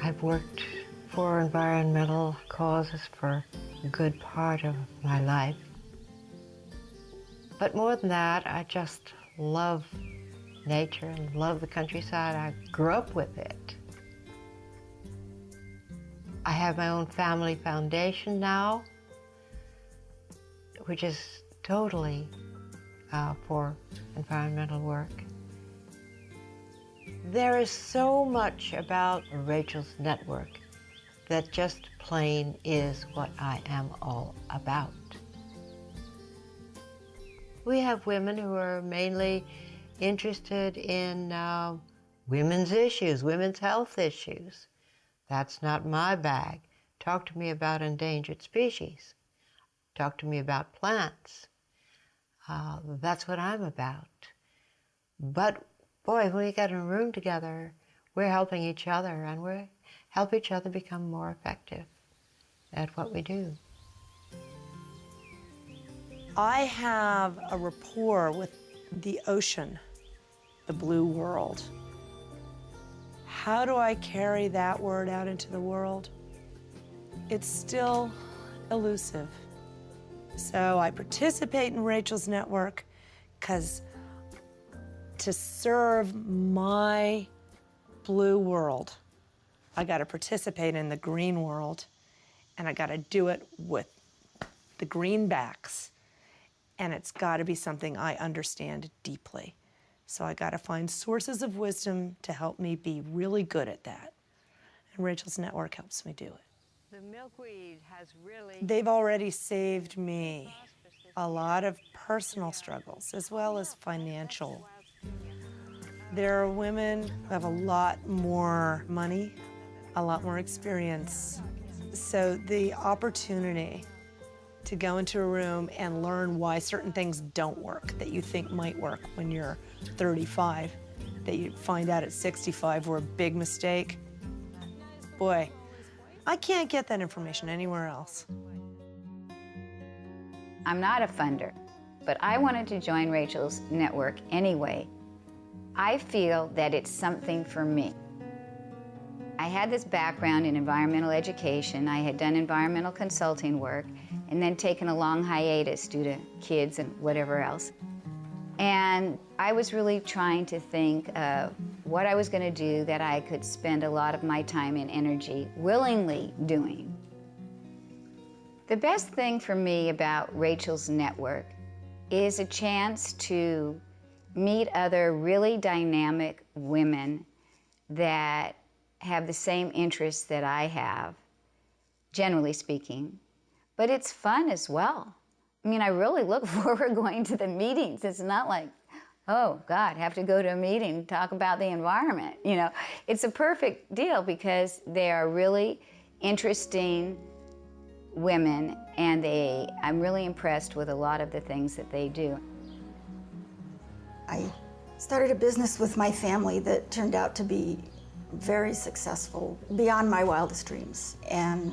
I've worked for environmental causes for a good part of my life. But more than that, I just love nature and love the countryside. I grew up with it. I have my own family foundation now, which is totally for environmental work. There is so much about Rachel's Network that just plain is what I am all about. We have women who are mainly interested in women's issues, women's health issues. That's not my bag. Talk to me about endangered species. Talk to me about plants. That's what I'm about. But boy, when we get in a room together, we're helping each other, and we help each other become more effective at what we do. I have a rapport with the ocean, the blue world. How do I carry that word out into the world? It's still elusive. So I participate in Rachel's Network because to serve my blue world, I got to participate in the green world, and I got to do it with the greenbacks, and it's got to be something I understand deeply. So I got to find sources of wisdom to help me be really good at that, and Rachel's Network helps me do it. The milkweed has really... They've already saved me a lot of personal struggles as well as financial. There are women who have a lot more money, a lot more experience. So the opportunity to go into a room and learn why certain things don't work that you think might work when you're 35, that you find out at 65 were a big mistake. Boy, I can't get that information anywhere else. I'm not a funder, but I wanted to join Rachel's Network anyway. I feel that it's something for me. I had this background in environmental education. I had done environmental consulting work and then taken a long hiatus due to kids and whatever else. And I was really trying to think of what I was going to do that I could spend a lot of my time and energy willingly doing. The best thing for me about Rachel's Network is a chance to meet other really dynamic women that have the same interests that I have, generally speaking. But it's fun as well. I mean, I really look forward to going to the meetings. It's not like, oh, God, have to go to a meeting, talk about the environment. You know, it's a perfect deal because they are really interesting women, and I'm really impressed with a lot of the things that they do. I started a business with my family that turned out to be very successful, beyond my wildest dreams, and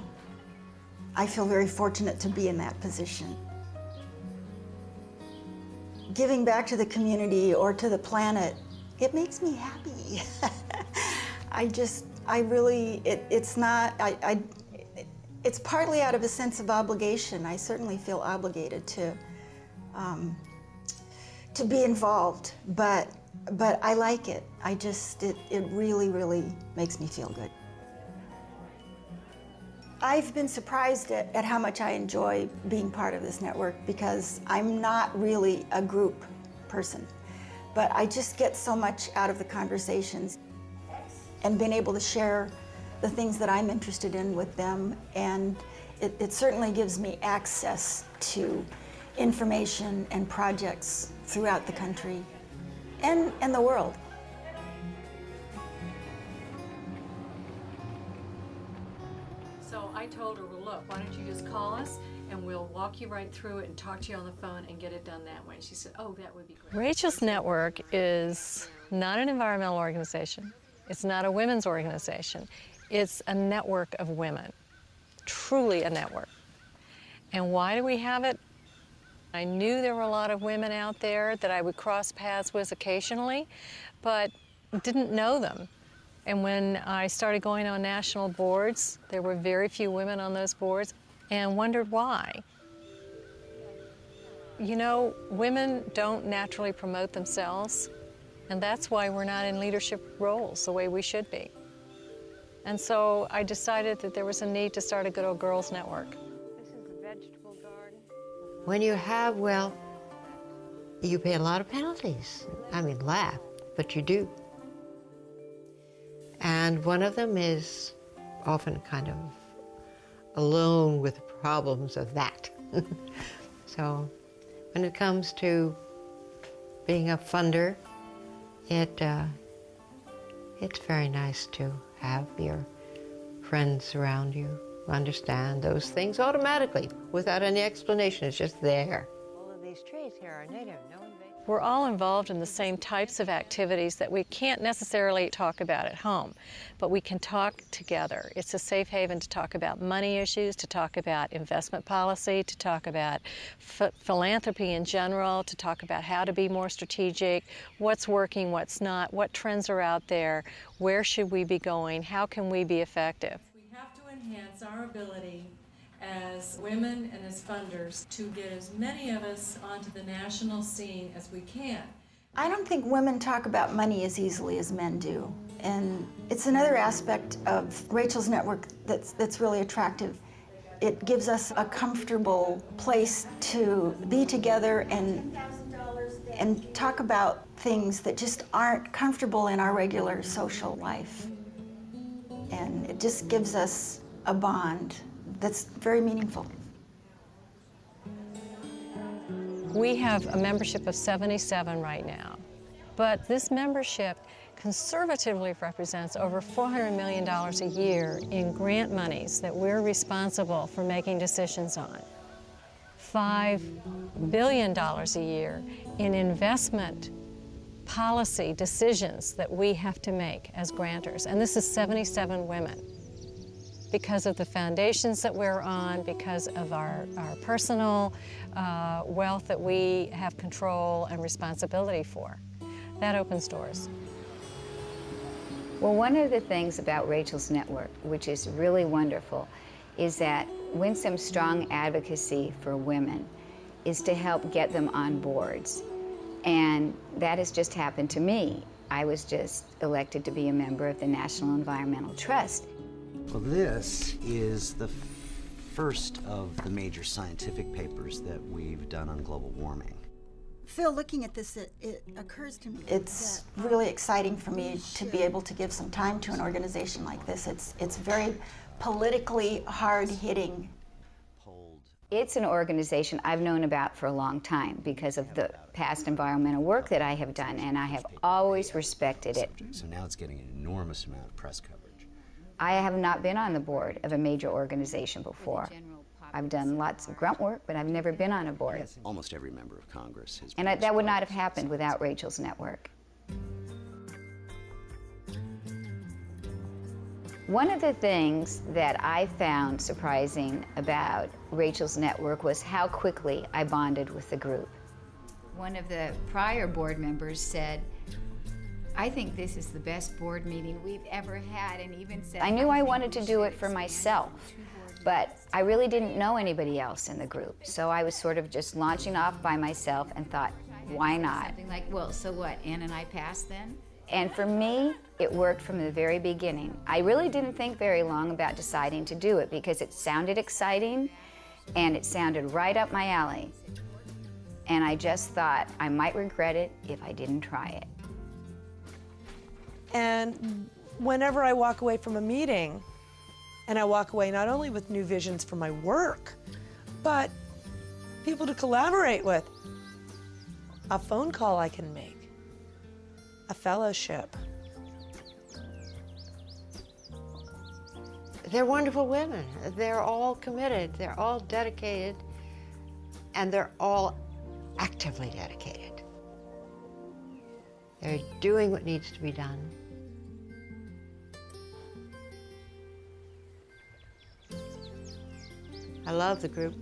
I feel very fortunate to be in that position. Giving back to the community or to the planet, it makes me happy. It's partly out of a sense of obligation. I certainly feel obligated to be involved, but I like it. It really, really makes me feel good. I've been surprised at how much I enjoy being part of this network because I'm not really a group person, but I just get so much out of the conversations and being able to share the things that I'm interested in with them, and it certainly gives me access to information and projects throughout the country and the world. So I told her, well, look, why don't you just call us and we'll walk you right through it and talk to you on the phone and get it done that way. She said, oh, that would be great. Rachel's Network is not an environmental organization. It's not a women's organization. It's a network of women, truly a network. And why do we have it? I knew there were a lot of women out there that I would cross paths with occasionally, but didn't know them. And when I started going on national boards, there were very few women on those boards, and wondered why. You know, women don't naturally promote themselves, and that's why we're not in leadership roles the way we should be. And so I decided that there was a need to start a Good Old Girls Network. This is the vegetable garden. When you have wealth, you pay a lot of penalties. I mean, laugh, but you do. And one of them is often kind of alone with the problems of that. So when it comes to being a funder, it's very nice to have your friends around you who understand those things automatically without any explanation. It's just there. All of these trees here are native, no invasive. We're all involved in the same types of activities that we can't necessarily talk about at home, but we can talk together. It's a safe haven to talk about money issues, to talk about investment policy, to talk about philanthropy in general, to talk about how to be more strategic, what's working, what's not, what trends are out there, where should we be going, how can we be effective. We have to enhance our ability as women and as funders to get as many of us onto the national scene as we can. I don't think women talk about money as easily as men do. And it's another aspect of Rachel's network that's really attractive. It gives us a comfortable place to be together and talk about things that just aren't comfortable in our regular social life. And it just gives us a bond that's very meaningful. We have a membership of 77 right now, but this membership conservatively represents over $400 million a year in grant monies that we're responsible for making decisions on. $5 billion a year in investment policy decisions that we have to make as grantors, and this is 77 women. Because of the foundations that we're on, because of our personal wealth that we have control and responsibility for. That opens doors. Well, one of the things about Rachel's network, which is really wonderful, is that Winsome's strong advocacy for women is to help get them on boards. And that has just happened to me. I was just elected to be a member of the National Environmental Trust. Well, this is the first of the major scientific papers that we've done on global warming. Phil, looking at this, it occurs to me It's really exciting for me to be able to give some time to an organization like this. It's very politically hard-hitting. It's an organization I've known about for a long time because of the past environmental work that I have done, and I have always respected it. So now it's getting an enormous amount of press coverage. I have not been on the board of a major organization before. I've done lots of grunt work, but I've never been on a board. Almost every member of Congress has And that would not have happened without Rachel's network. One of the things that I found surprising about Rachel's network was how quickly I bonded with the group. One of the prior board members said, "I think this is the best board meeting we've ever had," and even said, I knew I wanted to do it for myself, but I really didn't know anybody else in the group. So I was sort of just launching off by myself and thought, why not? Something like, well, so what, Ann and I passed then? And for me, it worked from the very beginning. I really didn't think very long about deciding to do it because it sounded exciting and it sounded right up my alley. And I just thought I might regret it if I didn't try it. And whenever I walk away from a meeting, and I walk away not only with new visions for my work, but people to collaborate with, a phone call I can make, a fellowship. They're wonderful women. They're all committed, they're all dedicated, and they're all actively dedicated. They're doing what needs to be done. I love the group.